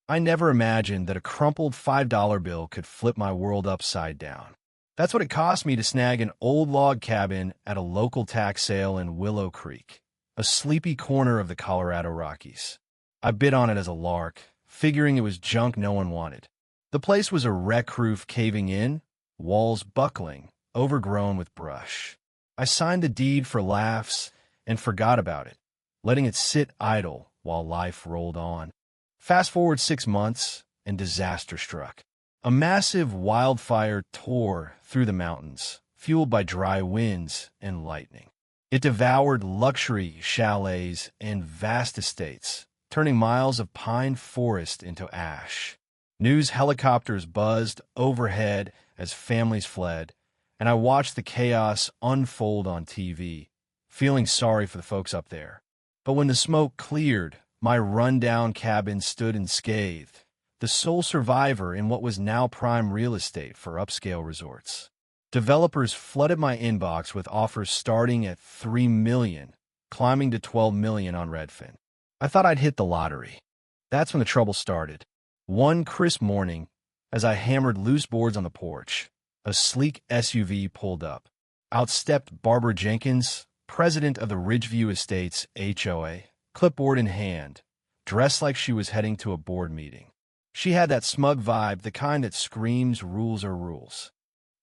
I never imagined that a crumpled $5 bill could flip my world upside down. That's what it cost me to snag an old log cabin at a local tax sale in Willow Creek, a sleepy corner of the Colorado Rockies. I bid on it as a lark, figuring it was junk no one wanted. The place was a wreck roof caving in, walls buckling, overgrown with brush. I signed the deed for laughs and forgot about it, letting it sit idle while life rolled on. Fast forward 6 months, and disaster struck. A massive wildfire tore through the mountains, fueled by dry winds and lightning. It devoured luxury chalets and vast estates, turning miles of pine forest into ash. News helicopters buzzed overhead as families fled, and I watched the chaos unfold on TV, feeling sorry for the folks up there. But when the smoke cleared, my rundown cabin stood unscathed, the sole survivor in what was now prime real estate for upscale resorts. Developers flooded my inbox with offers starting at $3 million, climbing to $12 million on Redfin. I thought I'd hit the lottery. That's when the trouble started. One crisp morning, as I hammered loose boards on the porch, a sleek SUV pulled up. Out stepped Barbara Jenkins, president of the Ridgeview Estates HOA, clipboard in hand, dressed like she was heading to a board meeting. She had that smug vibe, the kind that screams rules are rules.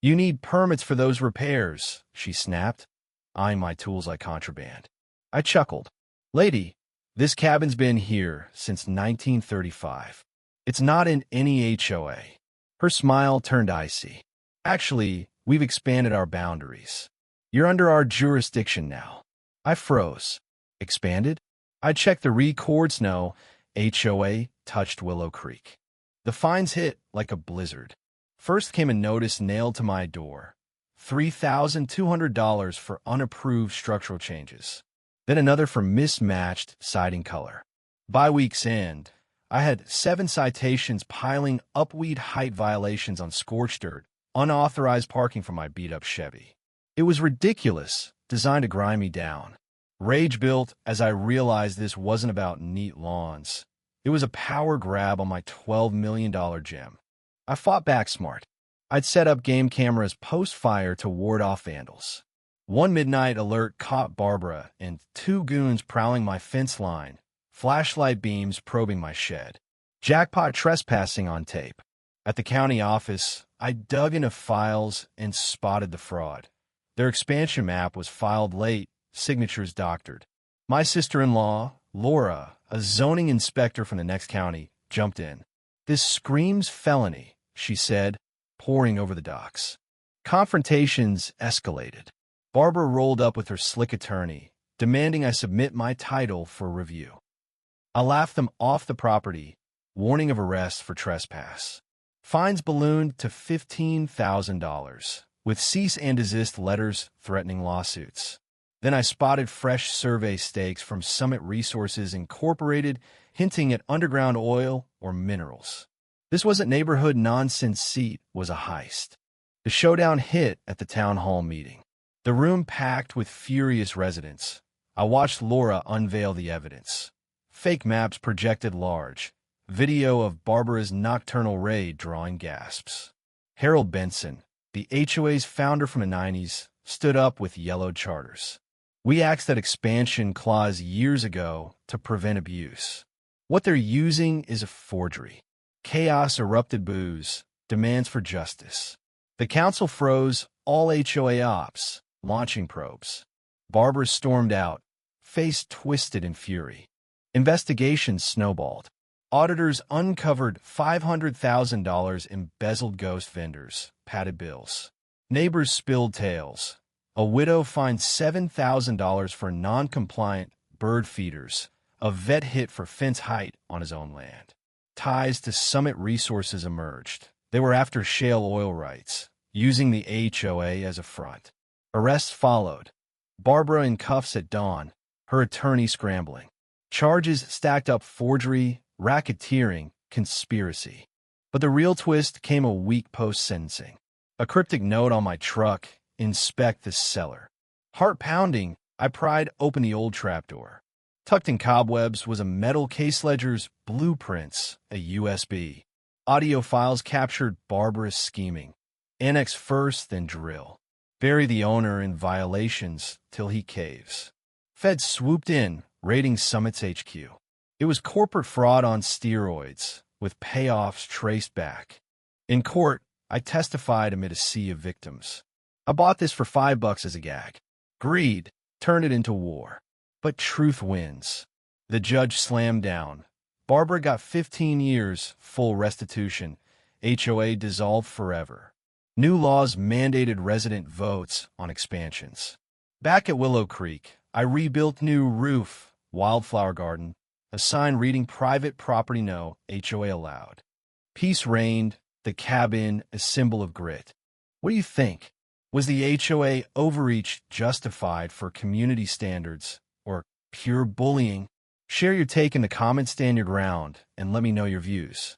"You need permits for those repairs," she snapped, eyeing my tools like contraband. I chuckled. "Lady, this cabin's been here since 1935. It's not in any HOA." Her smile turned icy. "Actually, we've expanded our boundaries. You're under our jurisdiction now." I froze. Expanded? I checked the records. No, HOA touched Willow Creek. The fines hit like a blizzard. First came a notice nailed to my door, $3,200 for unapproved structural changes. Then another for mismatched siding color. By week's end, I had 7 citations piling up, weed height violations on scorched dirt, unauthorized parking for my beat-up Chevy. It was ridiculous, designed to grind me down. Rage built as I realized this wasn't about neat lawns. It was a power grab on my $12 million gem. I fought back smart. I'd set up game cameras post-fire to ward off vandals. One midnight alert caught Barbara and 2 goons prowling my fence line, flashlight beams probing my shed. Jackpot trespassing on tape. At the county office, I dug into files and spotted the fraud. Their expansion map was filed late, signatures doctored. My sister-in-law, Laura, a zoning inspector from the next county, jumped in. "This screams felony," she said, poring over the docs. Confrontations escalated. Barbara rolled up with her slick attorney, demanding I submit my title for review. I laughed them off the property, warning of arrest for trespass. Fines ballooned to $15,000, with cease and desist letters threatening lawsuits. Then I spotted fresh survey stakes from Summit Resources Incorporated, hinting at underground oil or minerals. This wasn't neighborhood nonsense, seat was a heist. The showdown hit at the town hall meeting. The room packed with furious residents. I watched Laura unveil the evidence. Fake maps projected large. Video of Barbara's nocturnal raid drawing gasps. Harold Benson, the HOA's founder from the 90s, stood up with yellowed charters. "We axed that expansion clause years ago to prevent abuse. What they're using is a forgery." Chaos erupted. Boos, demands for justice. The council froze all HOA ops, launching probes. Barbara stormed out, face twisted in fury. Investigations snowballed. Auditors uncovered $500,000 embezzled ghost vendors, padded bills. Neighbors spilled tales. A widow fined $7,000 for non-compliant bird feeders. A vet hit for fence height on his own land. Ties to Summit Resources emerged. They were after shale oil rights, using the HOA as a front. Arrests followed. Barbara in cuffs at dawn, her attorney scrambling. Charges stacked up: forgery, racketeering, conspiracy. But the real twist came a week post-sentencing. A cryptic note on my truck: "Inspect the cellar." Heart pounding, I pried open the old trapdoor. Tucked in cobwebs was a metal case ledger's blueprints, a USB. Audio files captured barbarous scheming. Annex first, then drill. Bury the owner in violations till he caves. Feds swooped in, raiding Summit's HQ. It was corporate fraud on steroids, with payoffs traced back. In court, I testified amid a sea of victims. I bought this for $5 as a gag. Greed turned it into war. But truth wins. The judge slammed down. Barbara got 15 years, full restitution. HOA dissolved forever. New laws mandated resident votes on expansions. Back at Willow Creek, I rebuilt new roof, wildflower garden, a sign reading private property no, HOA allowed. Peace reigned, the cabin a symbol of grit. What do you think? Was the HOA overreach justified for community standards or pure bullying? Share your take in the comments, stand your ground, and let me know your views.